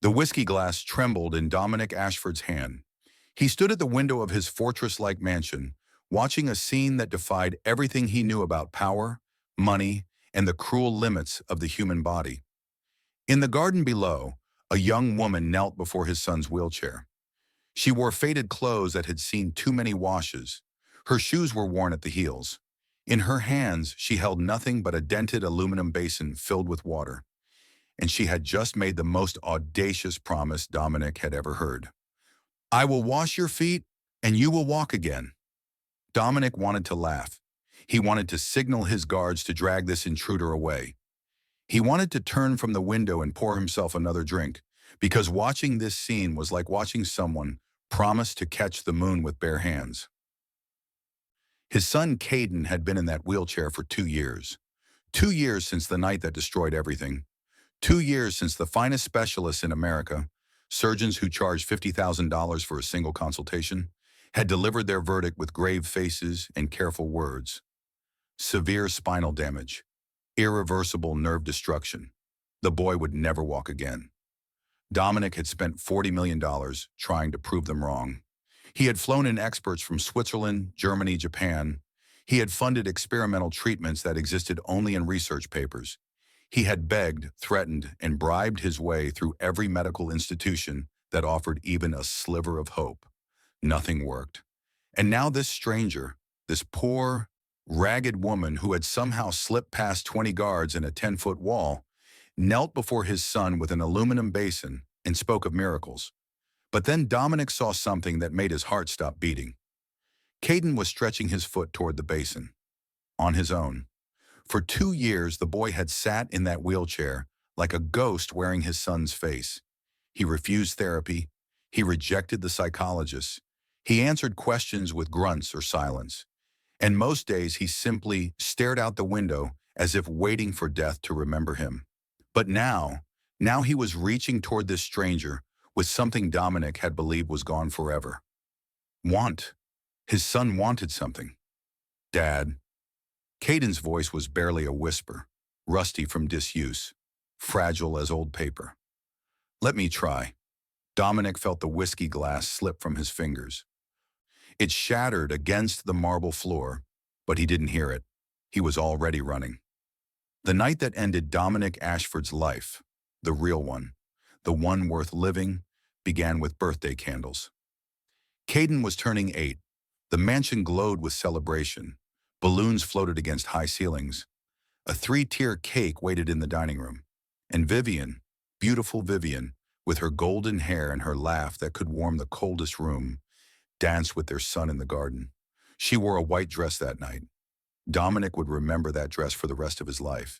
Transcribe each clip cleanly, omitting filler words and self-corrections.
The whiskey glass trembled in Dominic Ashford's hand. He stood at the window of his fortress-like mansion, watching a scene that defied everything he knew about power, money, and the cruel limits of the human body. In the garden below, a young woman knelt before his son's wheelchair. She wore faded clothes that had seen too many washes. Her shoes were worn at the heels. In her hands, she held nothing but a dented aluminum basin filled with water. And she had just made the most audacious promise Dominic had ever heard. "I will wash your feet, and you will walk again." Dominic wanted to laugh. He wanted to signal his guards to drag this intruder away. He wanted to turn from the window and pour himself another drink, because watching this scene was like watching someone promise to catch the moon with bare hands. His son Caden had been in that wheelchair for 2 years. 2 years since the night that destroyed everything. 2 years since the finest specialists in America, surgeons who charged $50,000 for a single consultation, had delivered their verdict with grave faces and careful words. Severe spinal damage. Irreversible nerve destruction. The boy would never walk again. Dominic had spent $40 million trying to prove them wrong. He had flown in experts from Switzerland, Germany, Japan. He had funded experimental treatments that existed only in research papers. He had begged, threatened, and bribed his way through every medical institution that offered even a sliver of hope. Nothing worked. And now this stranger, this poor, ragged woman who had somehow slipped past 20 guards and a 10-foot wall, knelt before his son with an aluminum basin and spoke of miracles. But then Dominic saw something that made his heart stop beating. Caden was stretching his foot toward the basin. On his own. For 2 years, the boy had sat in that wheelchair like a ghost wearing his son's face. He refused therapy. He rejected the psychologists. He answered questions with grunts or silence. And most days he simply stared out the window as if waiting for death to remember him. But now he was reaching toward this stranger with something Dominic had believed was gone forever. Want. His son wanted something. Dad. Caden's voice was barely a whisper, rusty from disuse, fragile as old paper. Let me try. Dominic felt the whiskey glass slip from his fingers. It shattered against the marble floor, but he didn't hear it. He was already running. The night that ended Dominic Ashford's life, the real one, the one worth living, began with birthday candles. Caden was turning 8. The mansion glowed with celebration. Balloons floated against high ceilings. A 3-tier cake waited in the dining room. And Vivian, beautiful Vivian, with her golden hair and her laugh that could warm the coldest room, danced with their son in the garden. She wore a white dress that night. Dominic would remember that dress for the rest of his life.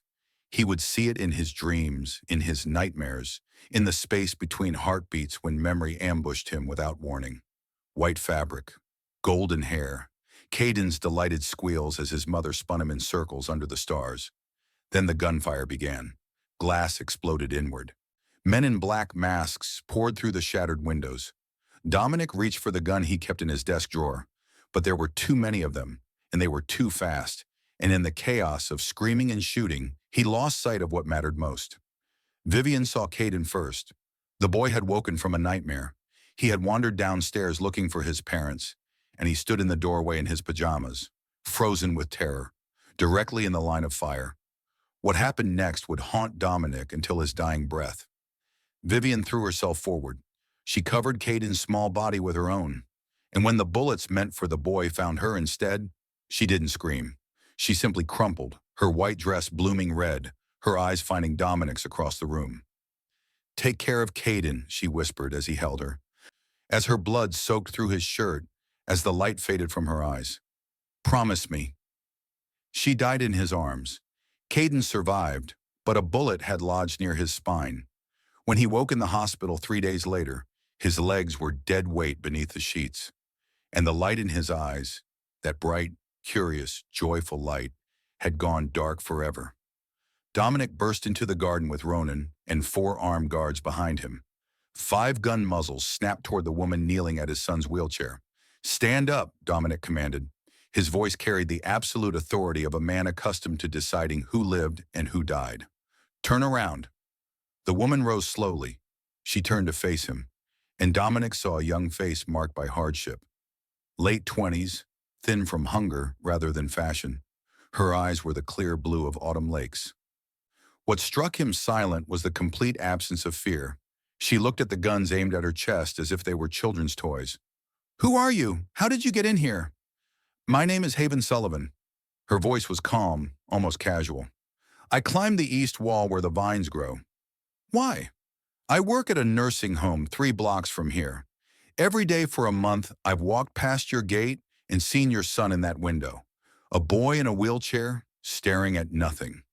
He would see it in his dreams, in his nightmares, in the space between heartbeats when memory ambushed him without warning. White fabric, golden hair, Caden's delighted squeals as his mother spun him in circles under the stars. Then the gunfire began. Glass exploded inward. Men in black masks poured through the shattered windows. Dominic reached for the gun he kept in his desk drawer, but there were too many of them, and they were too fast, and in the chaos of screaming and shooting, he lost sight of what mattered most. Vivian saw Caden first. The boy had woken from a nightmare. He had wandered downstairs looking for his parents, and he stood in the doorway in his pajamas, frozen with terror, directly in the line of fire. What happened next would haunt Dominic until his dying breath. Vivian threw herself forward. She covered Caden's small body with her own, and when the bullets meant for the boy found her instead, she didn't scream. She simply crumpled, her white dress blooming red, her eyes finding Dominic's across the room. "Take care of Caden," she whispered as he held her, as her blood soaked through his shirt, as the light faded from her eyes. "Promise me." She died in his arms. Caden survived, but a bullet had lodged near his spine. When he woke in the hospital 3 days later, his legs were dead weight beneath the sheets, and the light in his eyes, that bright, curious, joyful light, had gone dark forever. Dominic burst into the garden with Ronan and 4 armed guards behind him. 5 gun muzzles snapped toward the woman kneeling at his son's wheelchair. "Stand up," Dominic commanded. His voice carried the absolute authority of a man accustomed to deciding who lived and who died. "Turn around." The woman rose slowly. She turned to face him, and Dominic saw a young face marked by hardship. Late 20s, thin from hunger rather than fashion. Her eyes were the clear blue of autumn lakes. What struck him silent was the complete absence of fear. She looked at the guns aimed at her chest as if they were children's toys. "Who are you? How did you get in here?" "My name is Haven Sullivan." Her voice was calm, almost casual. "I climbed the east wall where the vines grow." "Why?" "I work at a nursing home 3 blocks from here. Every day for a month, I've walked past your gate and seen your son in that window. A boy in a wheelchair, staring at nothing."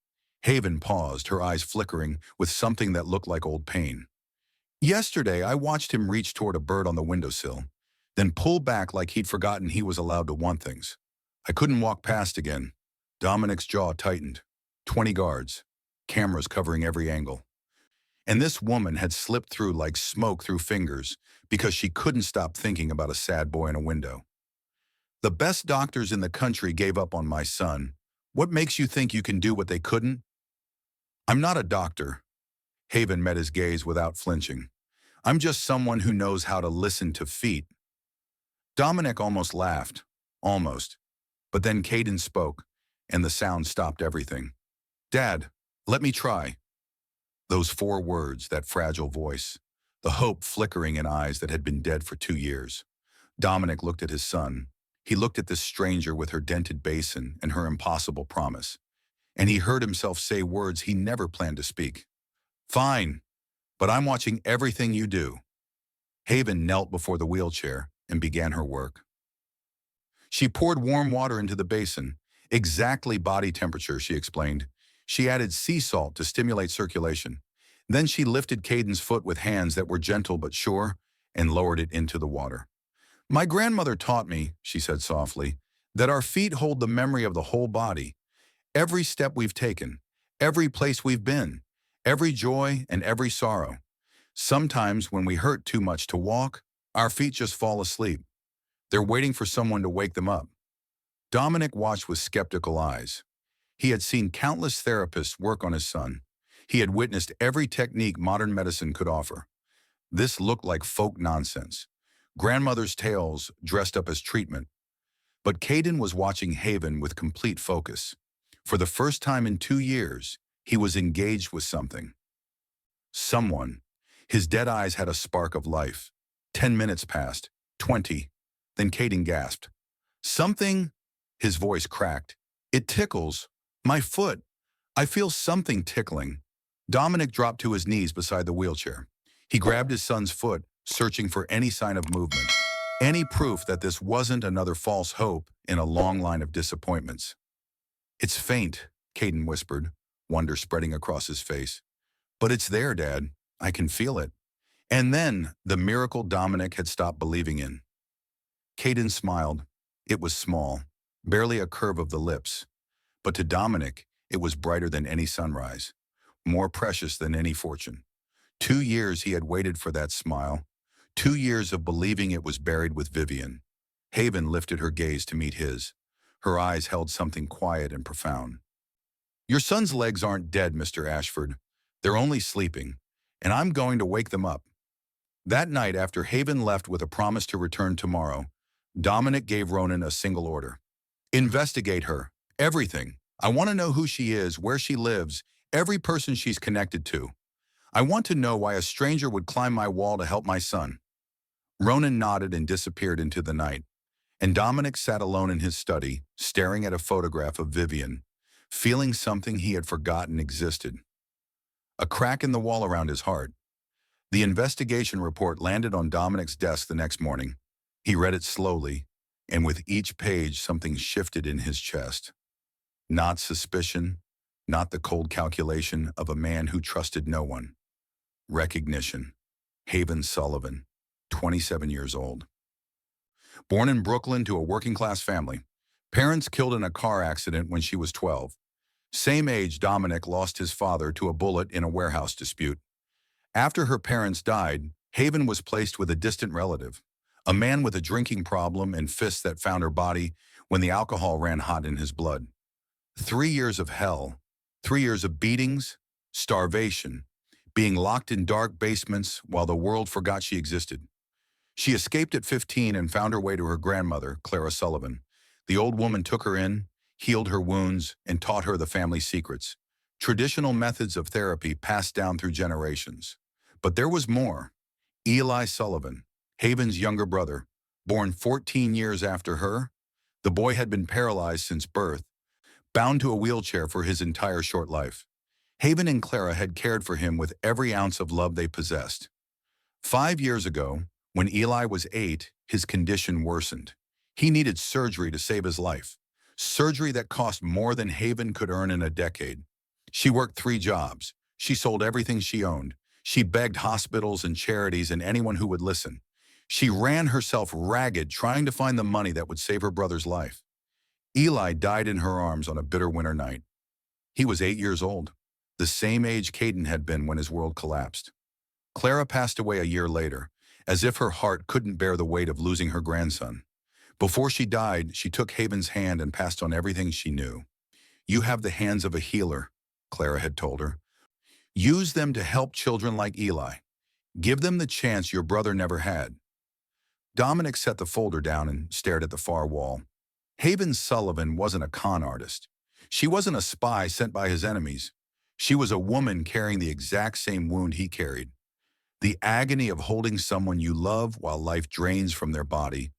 Haven paused, her eyes flickering with something that looked like old pain. "Yesterday, I watched him reach toward a bird on the windowsill, then pull back like he'd forgotten he was allowed to want things. I couldn't walk past again." Dominic's jaw tightened. 20 guards, cameras covering every angle. And this woman had slipped through like smoke through fingers because she couldn't stop thinking about a sad boy in a window. "The best doctors in the country gave up on my son. What makes you think you can do what they couldn't?" "I'm not a doctor." Haven met his gaze without flinching. "I'm just someone who knows how to listen to feet." Dominic almost laughed. Almost. But then Caden spoke, and the sound stopped everything. "Dad, let me try." Those 4 words, that fragile voice, the hope flickering in eyes that had been dead for 2 years. Dominic looked at his son. He looked at this stranger with her dented basin and her impossible promise. And he heard himself say words he never planned to speak. "Fine, but I'm watching everything you do." Haven knelt before the wheelchair and began her work. She poured warm water into the basin, exactly body temperature, she explained. She added sea salt to stimulate circulation. Then she lifted Caden's foot with hands that were gentle but sure and lowered it into the water. "My grandmother taught me," she said softly, "that our feet hold the memory of the whole body. Every step we've taken, every place we've been, every joy and every sorrow. Sometimes when we hurt too much to walk, our feet just fall asleep. They're waiting for someone to wake them up." Dominic watched with skeptical eyes. He had seen countless therapists work on his son. He had witnessed every technique modern medicine could offer. This looked like folk nonsense. Grandmother's tales dressed up as treatment. But Caden was watching Haven with complete focus. For the first time in 2 years, he was engaged with something. Someone. His dead eyes had a spark of life. 10 minutes passed. 20. Then Caden gasped. "Something?" His voice cracked. "It tickles. My foot. I feel something tickling." Dominic dropped to his knees beside the wheelchair. He grabbed his son's foot, searching for any sign of movement, any proof that this wasn't another false hope in a long line of disappointments. "It's faint," Caden whispered, wonder spreading across his face. "But it's there, Dad. I can feel it." And then, the miracle Dominic had stopped believing in. Caden smiled. It was small, barely a curve of the lips. But to Dominic, it was brighter than any sunrise, more precious than any fortune. 2 years he had waited for that smile, 2 years of believing it was buried with Vivian. Haven lifted her gaze to meet his. Her eyes held something quiet and profound. "Your son's legs aren't dead, Mr. Ashford. They're only sleeping, and I'm going to wake them up." That night, after Haven left with a promise to return tomorrow, Dominic gave Ronan a single order. "Investigate her. Everything. I want to know who she is, where she lives, every person she's connected to. I want to know why a stranger would climb my wall to help my son." Ronan nodded and disappeared into the night, and Dominic sat alone in his study, staring at a photograph of Vivian, feeling something he had forgotten existed. A crack in the wall around his heart. The investigation report landed on Dominic's desk the next morning. He read it slowly, and with each page something shifted in his chest. Not suspicion, not the cold calculation of a man who trusted no one. Recognition. Haven Sullivan, 27 years old. Born in Brooklyn to a working-class family. Parents killed in a car accident when she was 12. Same age Dominic lost his father to a bullet in a warehouse dispute. After her parents died, Haven was placed with a distant relative, a man with a drinking problem and fists that found her body when the alcohol ran hot in his blood. 3 years of hell, 3 years of beatings, starvation, being locked in dark basements while the world forgot she existed. She escaped at 15 and found her way to her grandmother, Clara Sullivan. The old woman took her in, healed her wounds, and taught her the family secrets. Traditional methods of therapy passed down through generations. But there was more. Eli Sullivan, Haven's younger brother, born 14 years after her, the boy had been paralyzed since birth, bound to a wheelchair for his entire short life. Haven and Clara had cared for him with every ounce of love they possessed. 5 years ago, when Eli was 8, his condition worsened. He needed surgery to save his life, surgery that cost more than Haven could earn in a decade. She worked 3 jobs. She sold everything she owned. She begged hospitals and charities and anyone who would listen. She ran herself ragged trying to find the money that would save her brother's life. Eli died in her arms on a bitter winter night. He was 8 years old, the same age Caden had been when his world collapsed. Clara passed away a year later, as if her heart couldn't bear the weight of losing her grandson. Before she died, she took Haven's hand and passed on everything she knew. "You have the hands of a healer," Clara had told her. "Use them to help children like Eli. Give them the chance your brother never had." Dominic set the folder down and stared at the far wall. Haven Sullivan wasn't a con artist. She wasn't a spy sent by his enemies. She was a woman carrying the exact same wound he carried. The agony of holding someone you love while life drains from their body.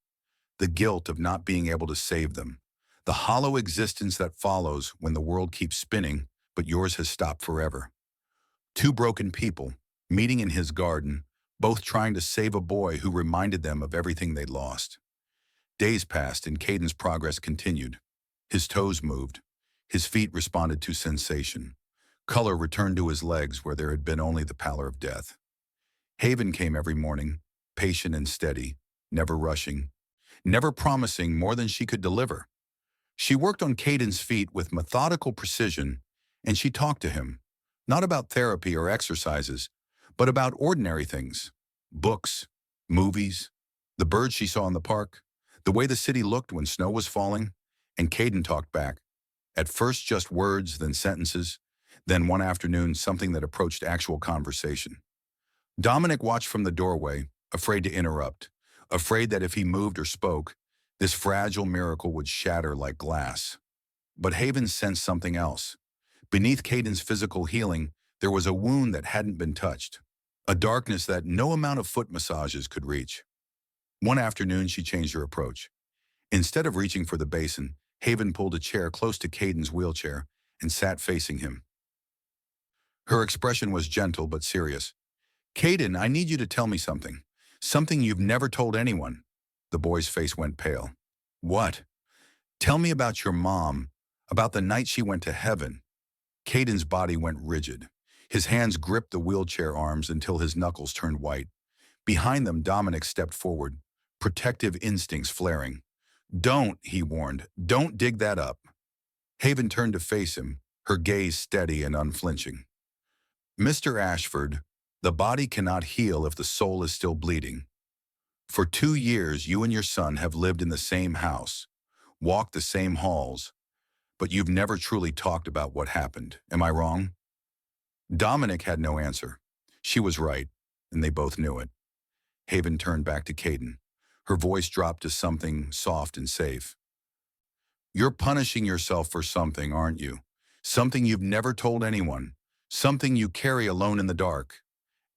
The guilt of not being able to save them. The hollow existence that follows when the world keeps spinning, but yours has stopped forever. 2 broken people, meeting in his garden, both trying to save a boy who reminded them of everything they'd lost. Days passed and Caden's progress continued. His toes moved. His feet responded to sensation. Color returned to his legs where there had been only the pallor of death. Haven came every morning, patient and steady, never rushing, never promising more than she could deliver. She worked on Caden's feet with methodical precision, and she talked to him, not about therapy or exercises, but about ordinary things: books, movies, the birds she saw in the park, the way the city looked when snow was falling. And Caden talked back. At first just words, then sentences, then one afternoon something that approached actual conversation. Dominic watched from the doorway, afraid to interrupt, afraid that if he moved or spoke, this fragile miracle would shatter like glass. But Haven sensed something else. Beneath Caden's physical healing, there was a wound that hadn't been touched, a darkness that no amount of foot massages could reach. One afternoon, she changed her approach. Instead of reaching for the basin, Haven pulled a chair close to Caden's wheelchair and sat facing him. Her expression was gentle but serious. "Caden, I need you to tell me something. Something you've never told anyone." The boy's face went pale. "What?" "Tell me about your mom, about the night she went to heaven." Caden's body went rigid. His hands gripped the wheelchair arms until his knuckles turned white. Behind them, Dominic stepped forward, protective instincts flaring. "Don't," he warned. "Don't dig that up." Haven turned to face him, her gaze steady and unflinching. "Mr. Ashford, the body cannot heal if the soul is still bleeding. For 2 years, you and your son have lived in the same house, walked the same halls, but you've never truly talked about what happened. Am I wrong?" Dominic had no answer. She was right, and they both knew it. Haven turned back to Caden. Her voice dropped to something soft and safe. "You're punishing yourself for something, aren't you? Something you've never told anyone. Something you carry alone in the dark."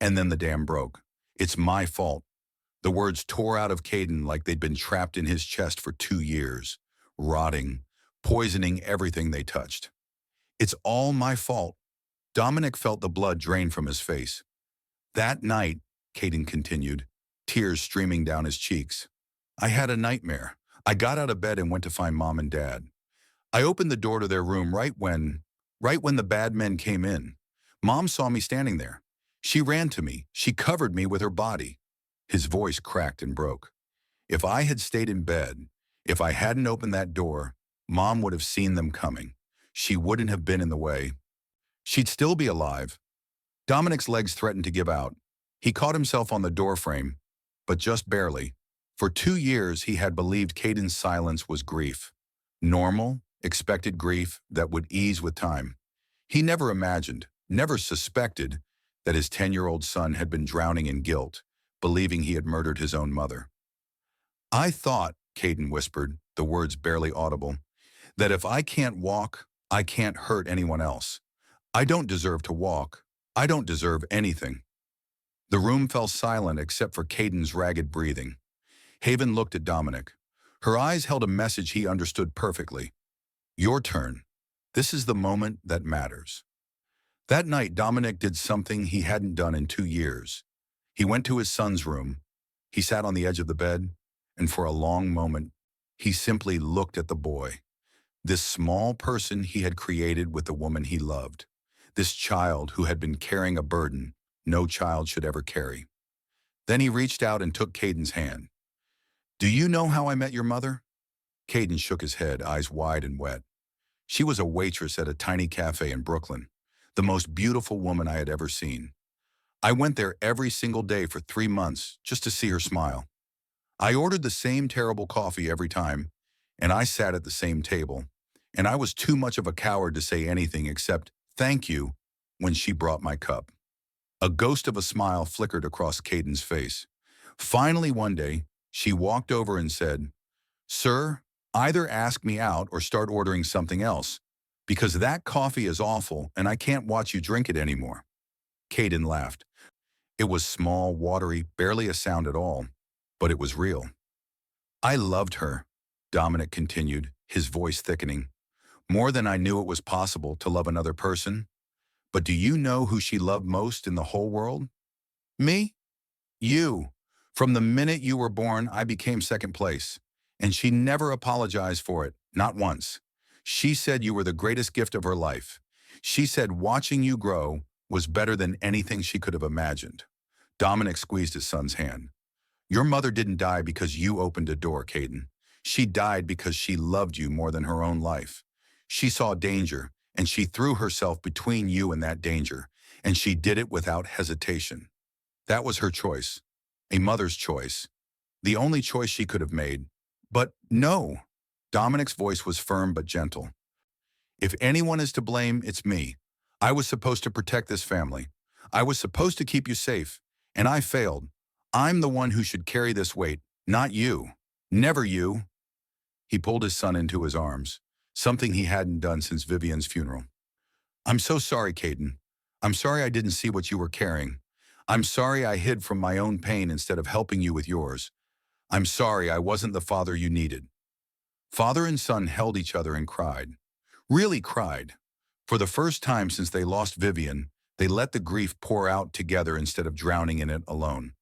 And then the dam broke. "It's my fault." The words tore out of Caden like they'd been trapped in his chest for 2 years, rotting, poisoning everything they touched. "It's all my fault." Dominic felt the blood drain from his face. "That night," Caden continued, tears streaming down his cheeks, "I had a nightmare. I got out of bed and went to find Mom and Dad. I opened the door to their room right when the bad men came in. Mom saw me standing there. She ran to me. She covered me with her body." His voice cracked and broke. "If I had stayed in bed, if I hadn't opened that door, Mom would have seen them coming. She wouldn't have been in the way. She'd still be alive." Dominic's legs threatened to give out. He caught himself on the doorframe, but just barely. For 2 years, he had believed Caden's silence was grief. Normal, expected grief that would ease with time. He never imagined, never suspected, that his 10-year-old son had been drowning in guilt, believing he had murdered his own mother. "I thought," Caden whispered, the words barely audible, "that if I can't walk, I can't hurt anyone else. I don't deserve to walk. I don't deserve anything." The room fell silent except for Caden's ragged breathing. Haven looked at Dominic. Her eyes held a message he understood perfectly. "Your turn. This is the moment that matters." That night, Dominic did something he hadn't done in 2 years. He went to his son's room. He sat on the edge of the bed, and for a long moment, he simply looked at the boy. This small person he had created with the woman he loved. This child who had been carrying a burden no child should ever carry. Then he reached out and took Caden's hand. "Do you know how I met your mother?" Caden shook his head, eyes wide and wet. "She was a waitress at a tiny cafe in Brooklyn, the most beautiful woman I had ever seen. I went there every single day for 3 months just to see her smile. I ordered the same terrible coffee every time, and I sat at the same table, and I was too much of a coward to say anything except thank you when she brought my cup." A ghost of a smile flickered across Caden's face. Finally one day, she walked over and said, "Sir, either ask me out or start ordering something else, because that coffee is awful and I can't watch you drink it anymore." Caden laughed. It was small, watery, barely a sound at all, but it was real. "I loved her," Dominic continued, his voice thickening, "more than I knew it was possible to love another person. But do you know who she loved most in the whole world? Me? You. From the minute you were born, I became second place. And she never apologized for it, not once. She said you were the greatest gift of her life. She said watching you grow was better than anything she could have imagined." Dominic squeezed his son's hand. "Your mother didn't die because you opened a door, Caden. She died because she loved you more than her own life. She saw danger, and she threw herself between you and that danger, and she did it without hesitation. That was her choice, a mother's choice, the only choice she could have made. But no." Dominic's voice was firm but gentle. "If anyone is to blame, it's me. I was supposed to protect this family. I was supposed to keep you safe, and I failed. I'm the one who should carry this weight, not you. Never you." He pulled his son into his arms, something he hadn't done since Vivian's funeral. "I'm so sorry, Caden. I'm sorry I didn't see what you were carrying. I'm sorry I hid from my own pain instead of helping you with yours. I'm sorry I wasn't the father you needed." Father and son held each other and cried. Really cried. For the first time since they lost Vivian, they let the grief pour out together instead of drowning in it alone.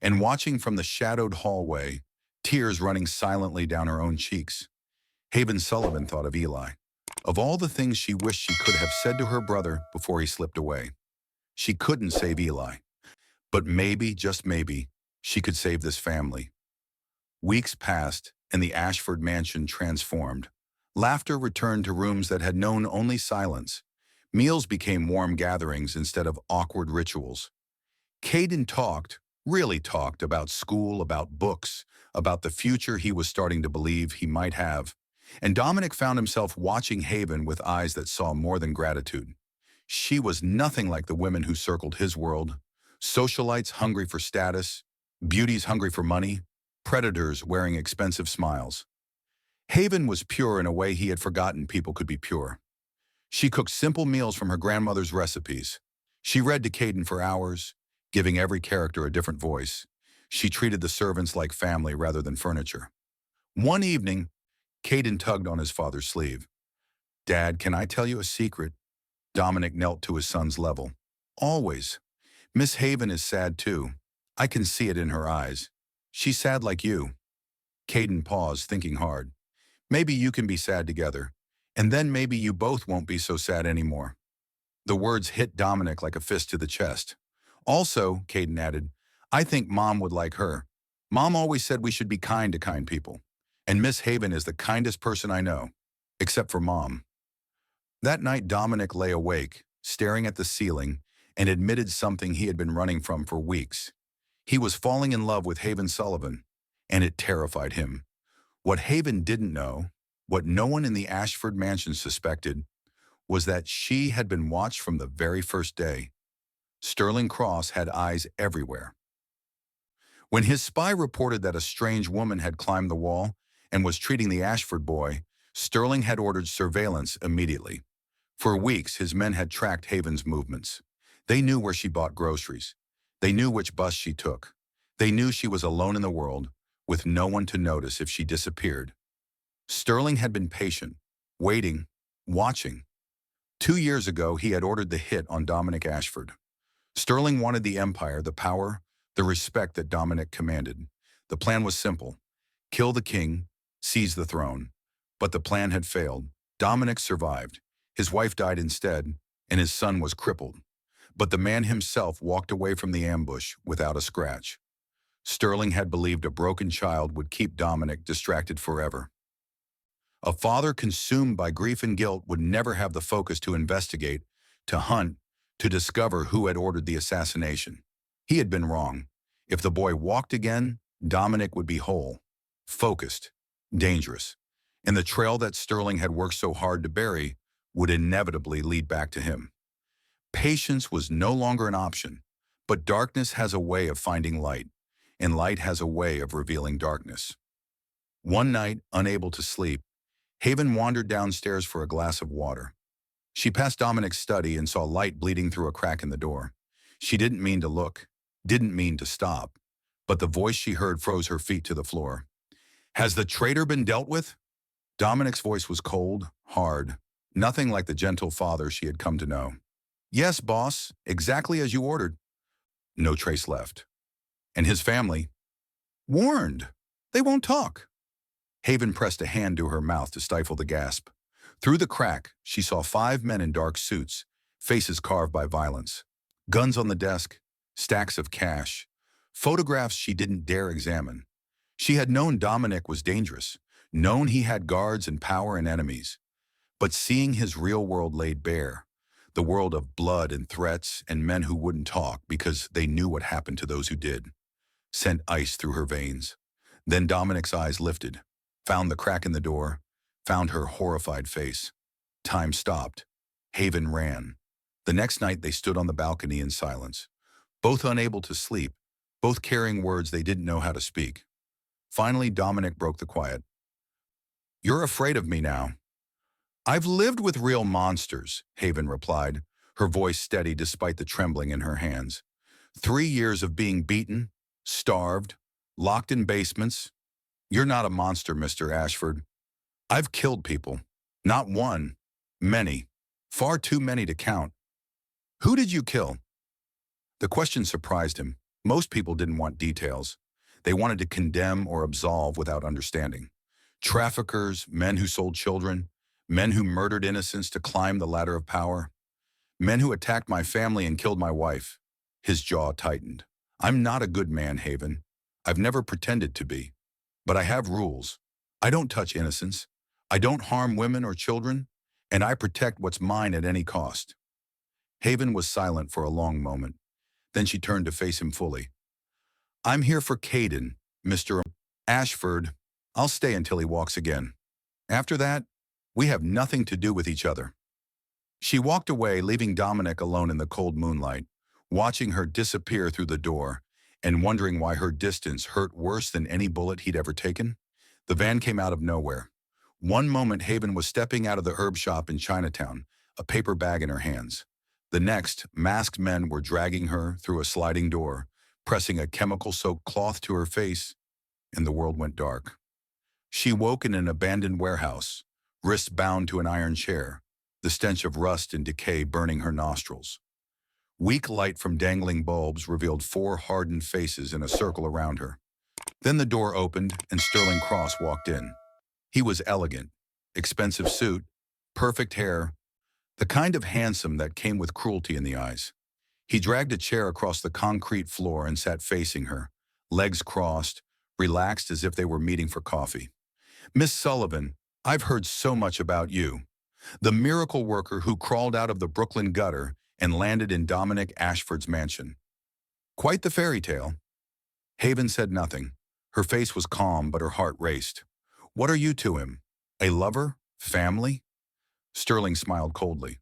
And watching from the shadowed hallway, tears running silently down her own cheeks, Haven Sullivan thought of Eli, of all the things she wished she could have said to her brother before he slipped away. She couldn't save Eli, but maybe, just maybe, she could save this family. Weeks passed, and the Ashford mansion transformed. Laughter returned to rooms that had known only silence. Meals became warm gatherings instead of awkward rituals. Caden talked, really talked, about school, about books, about the future he was starting to believe he might have. And Dominic found himself watching Haven with eyes that saw more than gratitude. She was nothing like the women who circled his world. Socialites hungry for status, beauties hungry for money, predators wearing expensive smiles. Haven was pure in a way he had forgotten people could be pure. She cooked simple meals from her grandmother's recipes. She read to Caden for hours, giving every character a different voice. She treated the servants like family rather than furniture. One evening, Caden tugged on his father's sleeve. "Dad, can I tell you a secret?" Dominic knelt to his son's level. "Always. Miss Haven is sad too. I can see it in her eyes. She's sad like you." Caden paused, thinking hard. "Maybe you can be sad together, and then maybe you both won't be so sad anymore." The words hit Dominic like a fist to the chest. "Also," Caden added, "I think Mom would like her. Mom always said we should be kind to kind people. And Miss Haven is the kindest person I know, except for Mom." That night, Dominic lay awake, staring at the ceiling, and admitted something he had been running from for weeks. He was falling in love with Haven Sullivan, and it terrified him. What Haven didn't know, what no one in the Ashford mansion suspected, was that she had been watched from the very first day. Sterling Cross had eyes everywhere. When his spy reported that a strange woman had climbed the wall and was treating the Ashford boy, Sterling had ordered surveillance immediately. For weeks, his men had tracked Haven's movements. They knew where she bought groceries. They knew which bus she took. They knew she was alone in the world, with no one to notice if she disappeared. Sterling had been patient, waiting, watching. 2 years ago, he had ordered the hit on Dominic Ashford. Sterling wanted the empire, the power, the respect that Dominic commanded. The plan was simple: kill the king, seize the throne. But the plan had failed. Dominic survived. His wife died instead, and his son was crippled. But the man himself walked away from the ambush without a scratch. Sterling had believed a broken child would keep Dominic distracted forever. A father consumed by grief and guilt would never have the focus to investigate, to hunt, to discover who had ordered the assassination. He had been wrong. If the boy walked again, Dominic would be whole, focused, dangerous, and the trail that Sterling had worked so hard to bury would inevitably lead back to him. Patience was no longer an option, but darkness has a way of finding light, and light has a way of revealing darkness. One night, unable to sleep, Haven wandered downstairs for a glass of water. She passed Dominic's study and saw light bleeding through a crack in the door. She didn't mean to look, didn't mean to stop, but the voice she heard froze her feet to the floor. "Has the traitor been dealt with?" Dominic's voice was cold, hard, nothing like the gentle father she had come to know. "Yes, boss, exactly as you ordered." No trace left. And his family? "Warned. They won't talk." Haven pressed a hand to her mouth to stifle the gasp. Through the crack, she saw 5 men in dark suits, faces carved by violence. Guns on the desk, stacks of cash, photographs she didn't dare examine. She had known Dominic was dangerous, known he had guards and power and enemies. But seeing his real world laid bare, the world of blood and threats and men who wouldn't talk because they knew what happened to those who did, sent ice through her veins. Then Dominic's eyes lifted, found the crack in the door, found her horrified face. Time stopped. Haven ran. The next night they stood on the balcony in silence, both unable to sleep, both carrying words they didn't know how to speak. Finally, Dominic broke the quiet. "You're afraid of me now." "I've lived with real monsters," Haven replied, her voice steady despite the trembling in her hands. 3 years of being beaten, starved, locked in basements. You're not a monster, Mr. Ashford. I've killed people. Not one. Many. Far too many to count." "Who did you kill?" The question surprised him. Most people didn't want details. They wanted to condemn or absolve without understanding. Traffickers, men who sold children, men who murdered innocents to climb the ladder of power, men who attacked my family and killed my wife. His jaw tightened. "I'm not a good man, Haven. I've never pretended to be. But I have rules. I don't touch innocents. I don't harm women or children, and I protect what's mine at any cost." Haven was silent for a long moment. Then she turned to face him fully. "I'm here for Caden, Mr. Ashford. I'll stay until he walks again. After that, we have nothing to do with each other." She walked away, leaving Dominic alone in the cold moonlight, watching her disappear through the door and wondering why her distance hurt worse than any bullet he'd ever taken. The van came out of nowhere. One moment, Haven was stepping out of the herb shop in Chinatown, a paper bag in her hands. The next, masked men were dragging her through a sliding door, pressing a chemical-soaked cloth to her face, and the world went dark. She woke in an abandoned warehouse, wrists bound to an iron chair, the stench of rust and decay burning her nostrils. Weak light from dangling bulbs revealed 4 hardened faces in a circle around her. Then the door opened and Sterling Cross walked in. He was elegant, expensive suit, perfect hair, the kind of handsome that came with cruelty in the eyes. He dragged a chair across the concrete floor and sat facing her, legs crossed, relaxed as if they were meeting for coffee. "Miss Sullivan, I've heard so much about you. The miracle worker who crawled out of the Brooklyn gutter and landed in Dominic Ashford's mansion. Quite the fairy tale." Haven said nothing. Her face was calm, but her heart raced. "What are you to him? A lover? Family?" Sterling smiled coldly.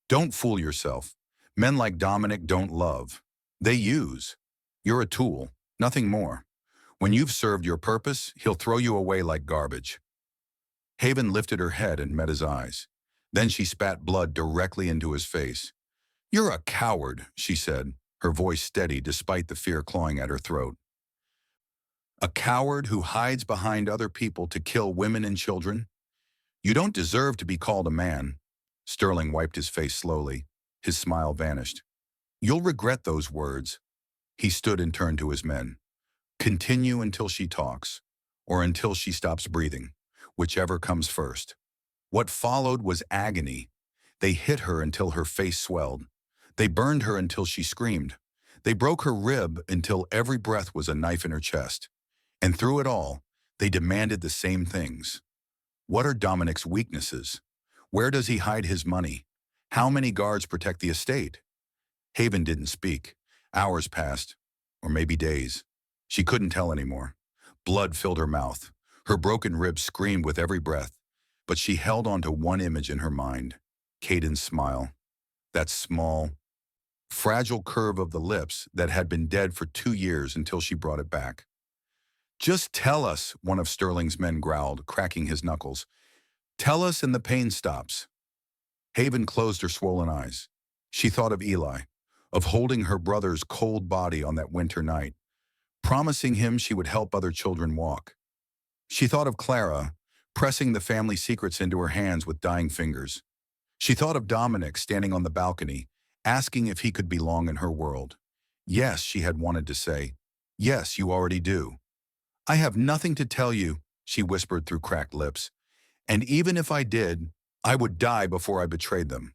"Don't fool yourself. Men like Dominic don't love. They use. You're a tool, nothing more. When you've served your purpose, he'll throw you away like garbage. Haven lifted her head and met his eyes. Then she spat blood directly into his face. "You're a coward," she said, her voice steady despite the fear clawing at her throat. "A coward who hides behind other people to kill women and children? You don't deserve to be called a man." Sterling wiped his face slowly. His smile vanished. "You'll regret those words." He stood and turned to his men. "Continue until she talks, or until she stops breathing, whichever comes first." What followed was agony. They hit her until her face swelled. They burned her until she screamed. They broke her rib until every breath was a knife in her chest. And through it all, they demanded the same things. What are Dominic's weaknesses? Where does he hide his money? How many guards protect the estate? Haven didn't speak. Hours passed, or maybe days. She couldn't tell anymore. Blood filled her mouth. Her broken ribs screamed with every breath. But she held on to one image in her mind. Caden's smile. That small, fragile curve of the lips that had been dead for 2 years until she brought it back. "Just tell us," one of Sterling's men growled, cracking his knuckles. "Tell us and the pain stops." Haven closed her swollen eyes. She thought of Eli, of holding her brother's cold body on that winter night, promising him she would help other children walk. She thought of Clara, pressing the family secrets into her hands with dying fingers. She thought of Dominic standing on the balcony, asking if he could belong in her world. "Yes," she had wanted to say. "Yes, you already do." "I have nothing to tell you," she whispered through cracked lips. "And even if I did, I would die before I betrayed them."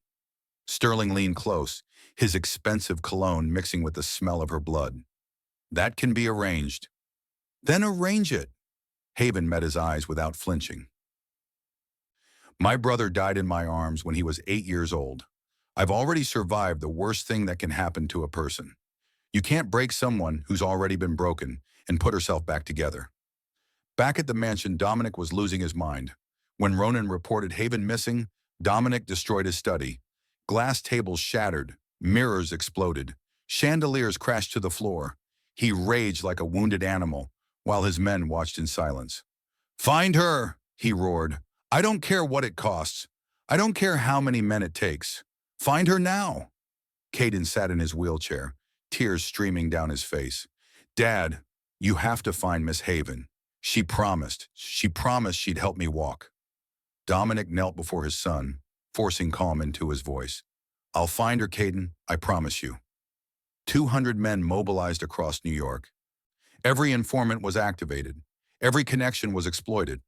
Sterling leaned close, his expensive cologne mixing with the smell of her blood. "That can be arranged." "Then arrange it." Haven met his eyes without flinching. "My brother died in my arms when he was 8 years old. I've already survived the worst thing that can happen to a person. You can't break someone who's already been broken and put herself back together." Back at the mansion, Dominic was losing his mind. When Ronan reported Haven missing, Dominic destroyed his study. Glass tables shattered, mirrors exploded, chandeliers crashed to the floor. He raged like a wounded animal, while his men watched in silence. "Find her," he roared. "I don't care what it costs. I don't care how many men it takes. Find her now." Caden sat in his wheelchair, tears streaming down his face. "Dad, you have to find Miss Haven. She promised she'd help me walk." Dominic knelt before his son, forcing calm into his voice. "I'll find her, Caden, I promise you." 200 men mobilized across New York. Every informant was activated. Every connection was exploited.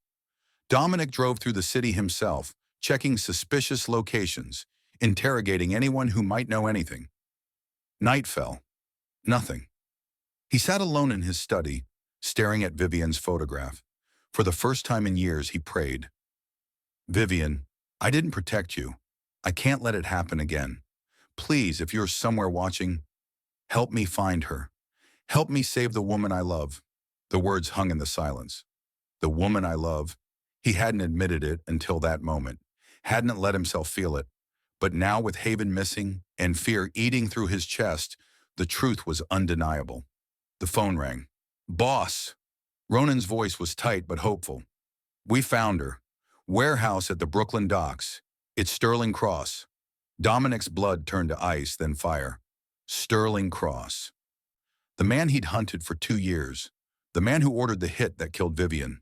Dominic drove through the city himself, checking suspicious locations, interrogating anyone who might know anything. Night fell. Nothing. He sat alone in his study, staring at Vivian's photograph. For the first time in years, he prayed. "Vivian, I didn't protect you. I can't let it happen again. Please, if you're somewhere watching, help me find her. Help me save the woman I love." The words hung in the silence. The woman I love. He hadn't admitted it until that moment, hadn't let himself feel it. But now with Haven missing and fear eating through his chest, the truth was undeniable. The phone rang. "Boss." Ronan's voice was tight but hopeful. "We found her. Warehouse at the Brooklyn docks. It's Sterling Cross." Dominic's blood turned to ice, then fire. Sterling Cross. The man he'd hunted for 2 years. The man who ordered the hit that killed Vivian.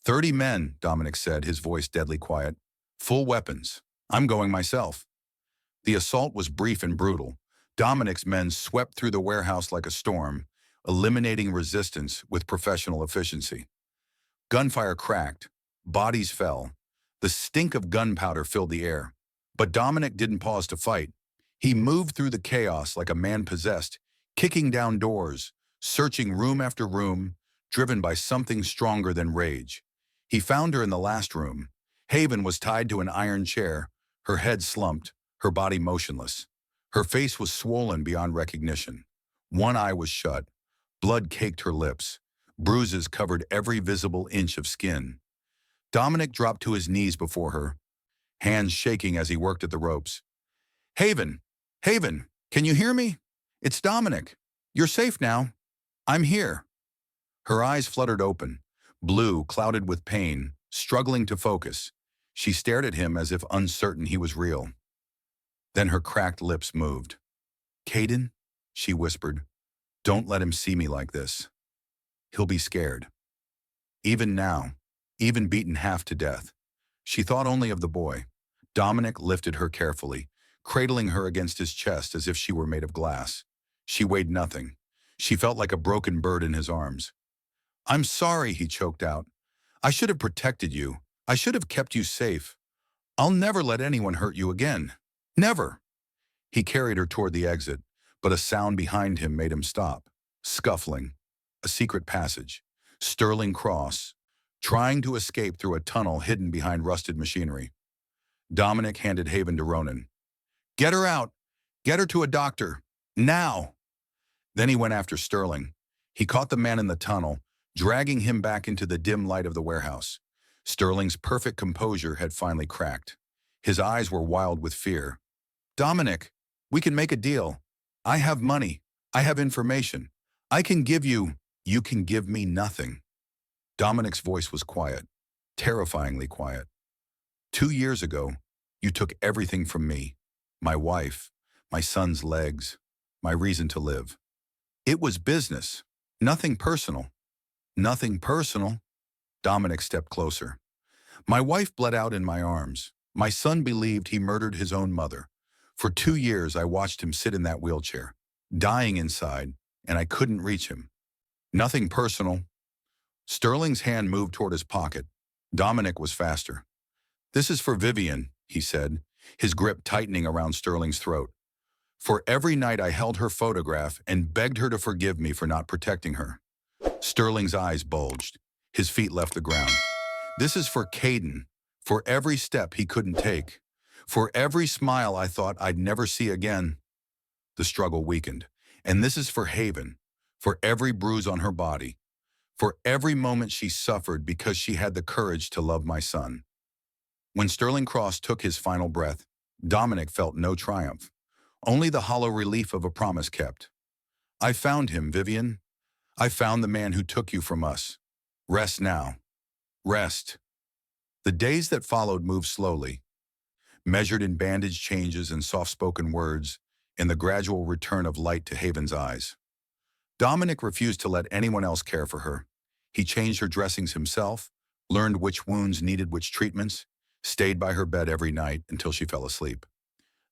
30 men, Dominic said, his voice deadly quiet. "Full weapons. I'm going myself." The assault was brief and brutal. Dominic's men swept through the warehouse like a storm, eliminating resistance with professional efficiency. Gunfire cracked. Bodies fell. The stink of gunpowder filled the air. But Dominic didn't pause to fight. He moved through the chaos like a man possessed, kicking down doors, searching room after room, driven by something stronger than rage. He found her in the last room. Haven was tied to an iron chair, her head slumped, her body motionless. Her face was swollen beyond recognition. One eye was shut. Blood caked her lips. Bruises covered every visible inch of skin. Dominic dropped to his knees before her, hands shaking as he worked at the ropes. "Haven, Haven, can you hear me? It's Dominic. You're safe now. I'm here. Her eyes fluttered open, blue, clouded with pain, struggling to focus. She stared at him as if uncertain he was real. Then her cracked lips moved. Caden, she whispered, don't let him see me like this. He'll be scared. Even now, even beaten half to death, she thought only of the boy. Dominic lifted her carefully, cradling her against his chest as if she were made of glass. She weighed nothing. She felt like a broken bird in his arms. I'm sorry, he choked out. I should have protected you. I should have kept you safe. I'll never let anyone hurt you again. Never. He carried her toward the exit, but a sound behind him made him stop. Scuffling. A secret passage. Sterling Cross. Trying to escape through a tunnel hidden behind rusted machinery. Dominic handed Haven to Ronan. Get her out. Get her to a doctor. Now. Then he went after Sterling. He caught the man in the tunnel, dragging him back into the dim light of the warehouse. Sterling's perfect composure had finally cracked. His eyes were wild with fear. Dominic, we can make a deal. I have money. I have information. I can give you. You can give me nothing. Dominic's voice was quiet, terrifyingly quiet. 2 years ago, you took everything from me. My wife, my son's legs, my reason to live. It was business, nothing personal. Nothing personal. Dominic stepped closer. My wife bled out in my arms. My son believed he murdered his own mother. For 2 years, I watched him sit in that wheelchair, dying inside, and I couldn't reach him. Nothing personal. Sterling's hand moved toward his pocket. Dominic was faster. This is for Vivian, he said, his grip tightening around Sterling's throat. For every night I held her photograph and begged her to forgive me for not protecting her. Sterling's eyes bulged. His feet left the ground. This is for Caden, for every step he couldn't take, for every smile I thought I'd never see again. The struggle weakened. And this is for Haven, for every bruise on her body, for every moment she suffered because she had the courage to love my son. When Sterling Cross took his final breath, Dominic felt no triumph, only the hollow relief of a promise kept. I found him, Vivian. I found the man who took you from us. Rest now. Rest. The days that followed moved slowly, measured in bandage changes and soft-spoken words, in the gradual return of light to Haven's eyes. Dominic refused to let anyone else care for her. He changed her dressings himself, learned which wounds needed which treatments, stayed by her bed every night until she fell asleep.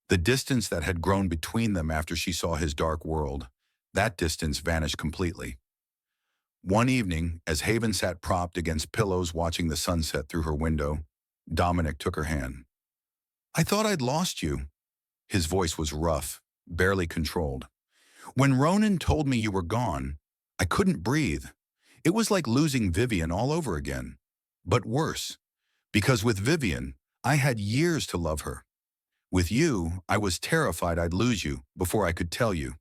The distance that had grown between them after she saw his dark world, that distance vanished completely. One evening, as Haven sat propped against pillows watching the sunset through her window, Dominic took her hand. I thought I'd lost you. His voice was rough, barely controlled. When Ronan told me you were gone, I couldn't breathe. It was like losing Vivian all over again. But worse, because with Vivian, I had years to love her. With you, I was terrified I'd lose you before I could tell you.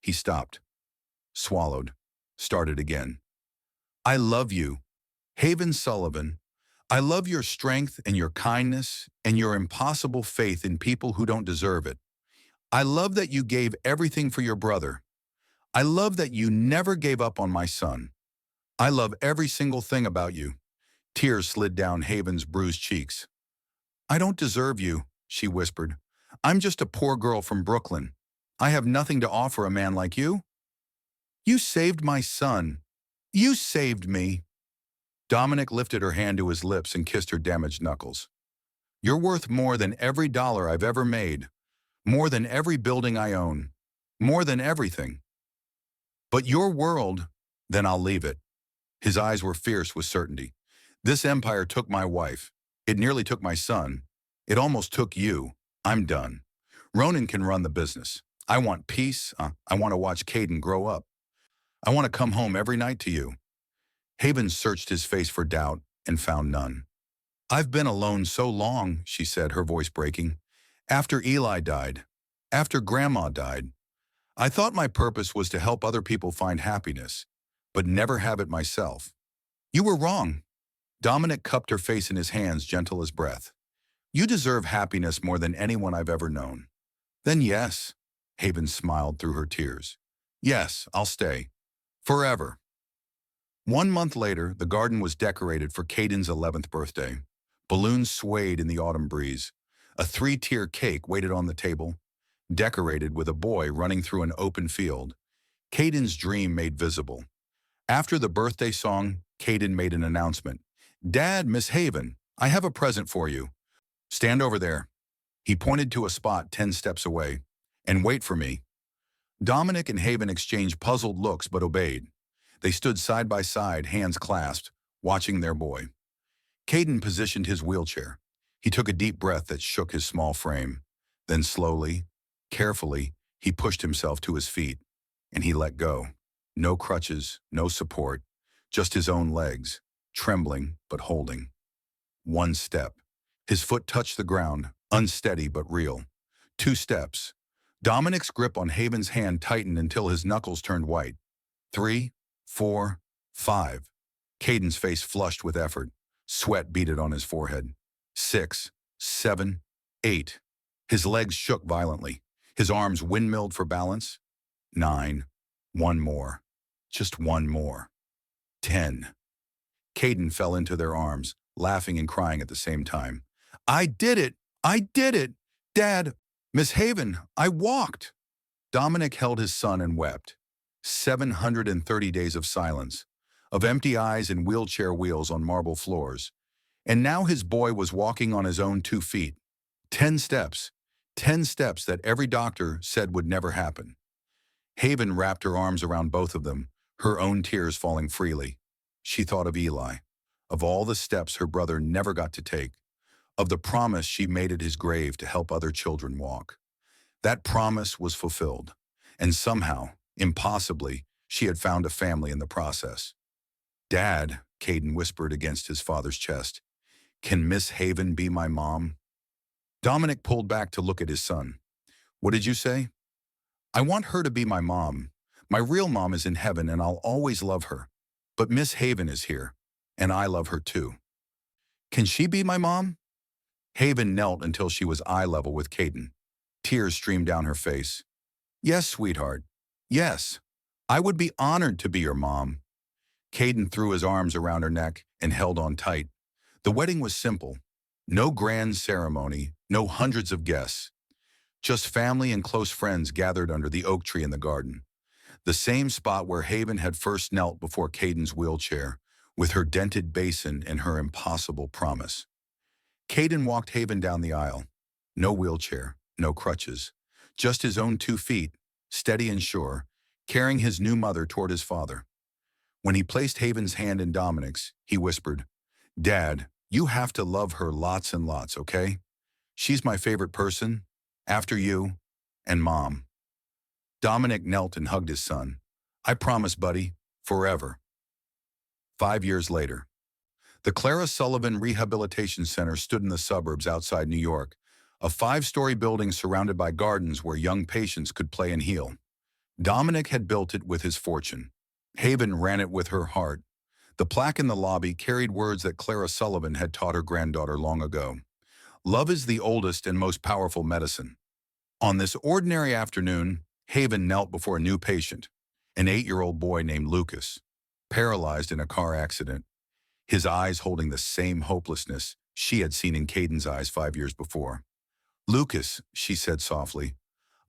He stopped, swallowed, started again. I love you, Haven Sullivan. I love your strength and your kindness and your impossible faith in people who don't deserve it. I love that you gave everything for your brother. I love that you never gave up on my son. I love every single thing about you. Tears slid down Haven's bruised cheeks. I don't deserve you, she whispered. I'm just a poor girl from Brooklyn. I have nothing to offer a man like you. You saved my son. You saved me. Dominic lifted her hand to his lips and kissed her damaged knuckles. You're worth more than every dollar I've ever made, more than every building I own, more than everything. But your world, then I'll leave it. His eyes were fierce with certainty. This empire took my wife. It nearly took my son. It almost took you. I'm done. Ronan can run the business. I want peace. I want to watch Caden grow up. I want to come home every night to you. Haven searched his face for doubt and found none. I've been alone so long, she said, her voice breaking. After Eli died, after Grandma died, I thought my purpose was to help other people find happiness, but never have it myself. You were wrong. Dominic cupped her face in his hands, gentle as breath. You deserve happiness more than anyone I've ever known. Then yes, Haven smiled through her tears. Yes, I'll stay. Forever. 1 month later, the garden was decorated for Caden's 11th birthday. Balloons swayed in the autumn breeze. A three-tier cake waited on the table, decorated with a boy running through an open field. Caden's dream made visible. After the birthday song, Caden made an announcement. Dad, Miss Haven, I have a present for you. Stand over there. He pointed to a spot 10 steps away. And wait for me. Dominic and Haven exchanged puzzled looks but obeyed. They stood side by side, hands clasped, watching their boy. Caden positioned his wheelchair. He took a deep breath that shook his small frame. Then slowly, carefully, he pushed himself to his feet, and he let go. No crutches, no support, just his own legs, trembling but holding. One step. His foot touched the ground, unsteady but real. 2 steps. Dominic's grip on Haven's hand tightened until his knuckles turned white. 3, 4, 5. Caden's face flushed with effort. Sweat beaded on his forehead. 6, 7, 8. His legs shook violently. His arms windmilled for balance. 9. One more. Just one more. 10. Caden fell into their arms, laughing and crying at the same time. I did it! I did it! Dad, Miss Haven, I walked! Dominic held his son and wept. 730 days of silence, of empty eyes and wheelchair wheels on marble floors. And now his boy was walking on his own 2 feet. 10 steps. 10 steps that every doctor said would never happen. Haven wrapped her arms around both of them, her own tears falling freely. She thought of Eli, of all the steps her brother never got to take, of the promise she made at his grave to help other children walk. That promise was fulfilled, and somehow, impossibly, she had found a family in the process. Dad, Caden whispered against his father's chest, can Miss Haven be my mom? Dominic pulled back to look at his son. What did you say? I want her to be my mom. My real mom is in heaven and I'll always love her. But Miss Haven is here, and I love her too. Can she be my mom? Haven knelt until she was eye level with Caden. Tears streamed down her face. Yes, sweetheart. Yes. I would be honored to be your mom. Caden threw his arms around her neck and held on tight. The wedding was simple. No grand ceremony, no hundreds of guests. Just family and close friends gathered under the oak tree in the garden. The same spot where Haven had first knelt before Caden's wheelchair, with her dented basin and her impossible promise. Caden walked Haven down the aisle. No wheelchair, no crutches. Just his own 2 feet, steady and sure, carrying his new mother toward his father. When he placed Haven's hand in Dominic's, he whispered, Dad, you have to love her lots and lots, okay? She's my favorite person, after you, and Mom. Dominic knelt and hugged his son. I promise, buddy, forever. 5 years later. The Clara Sullivan Rehabilitation Center stood in the suburbs outside New York, a 5-story building surrounded by gardens where young patients could play and heal. Dominic had built it with his fortune. Haven ran it with her heart. The plaque in the lobby carried words that Clara Sullivan had taught her granddaughter long ago. Love is the oldest and most powerful medicine. On this ordinary afternoon, Haven knelt before a new patient, an 8-year-old boy named Lucas, paralyzed in a car accident, his eyes holding the same hopelessness she had seen in Caden's eyes 5 years before. Lucas, she said softly,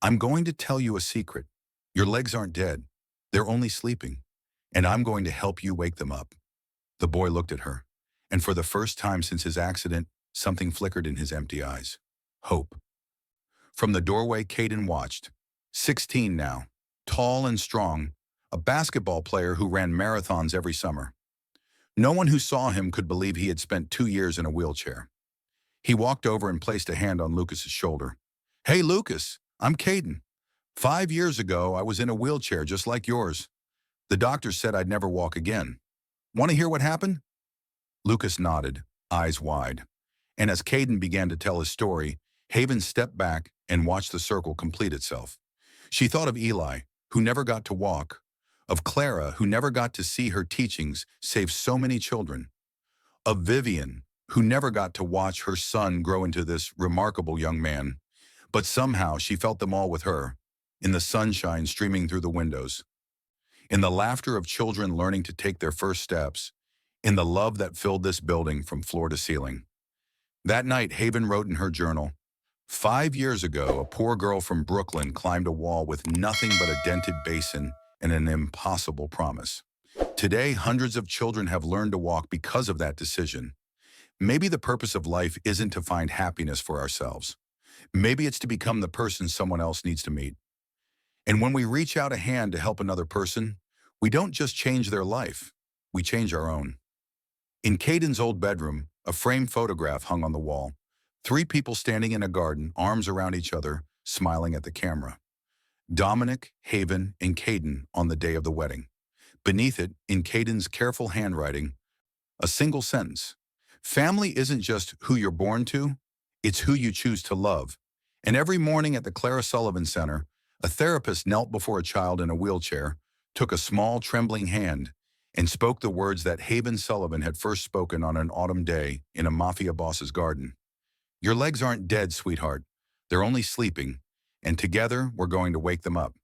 I'm going to tell you a secret. Your legs aren't dead. They're only sleeping, and I'm going to help you wake them up. The boy looked at her, and for the first time since his accident, something flickered in his empty eyes. Hope. From the doorway, Caden watched. 16 now, tall and strong, a basketball player who ran marathons every summer. No one who saw him could believe he had spent 2 years in a wheelchair. He walked over and placed a hand on Lucas's shoulder. Hey, Lucas, I'm Caden. 5 years ago, I was in a wheelchair just like yours. The doctor said I'd never walk again. Want to hear what happened? Lucas nodded, eyes wide. And as Caden began to tell his story, Haven stepped back and watched the circle complete itself. She thought of Eli, who never got to walk, of Clara, who never got to see her teachings save so many children, of Vivian, who never got to watch her son grow into this remarkable young man. But somehow she felt them all with her, in the sunshine streaming through the windows, in the laughter of children learning to take their first steps, in the love that filled this building from floor to ceiling. That night, Haven wrote in her journal, "5 years ago, a poor girl from Brooklyn climbed a wall with nothing but a dented basin and an impossible promise. Today, hundreds of children have learned to walk because of that decision. Maybe the purpose of life isn't to find happiness for ourselves. Maybe it's to become the person someone else needs to meet. And when we reach out a hand to help another person, we don't just change their life, we change our own." In Caden's old bedroom, a framed photograph hung on the wall. 3 people standing in a garden, arms around each other, smiling at the camera. Dominic, Haven, and Caden on the day of the wedding. Beneath it, in Caden's careful handwriting, a single sentence. "Family isn't just who you're born to, it's who you choose to love." And every morning at the Clara Sullivan Center, a therapist knelt before a child in a wheelchair, took a small, trembling hand, and spoke the words that Haven Sullivan had first spoken on an autumn day in a Mafia boss's garden. "Your legs aren't dead, sweetheart. They're only sleeping, and together we're going to wake them up."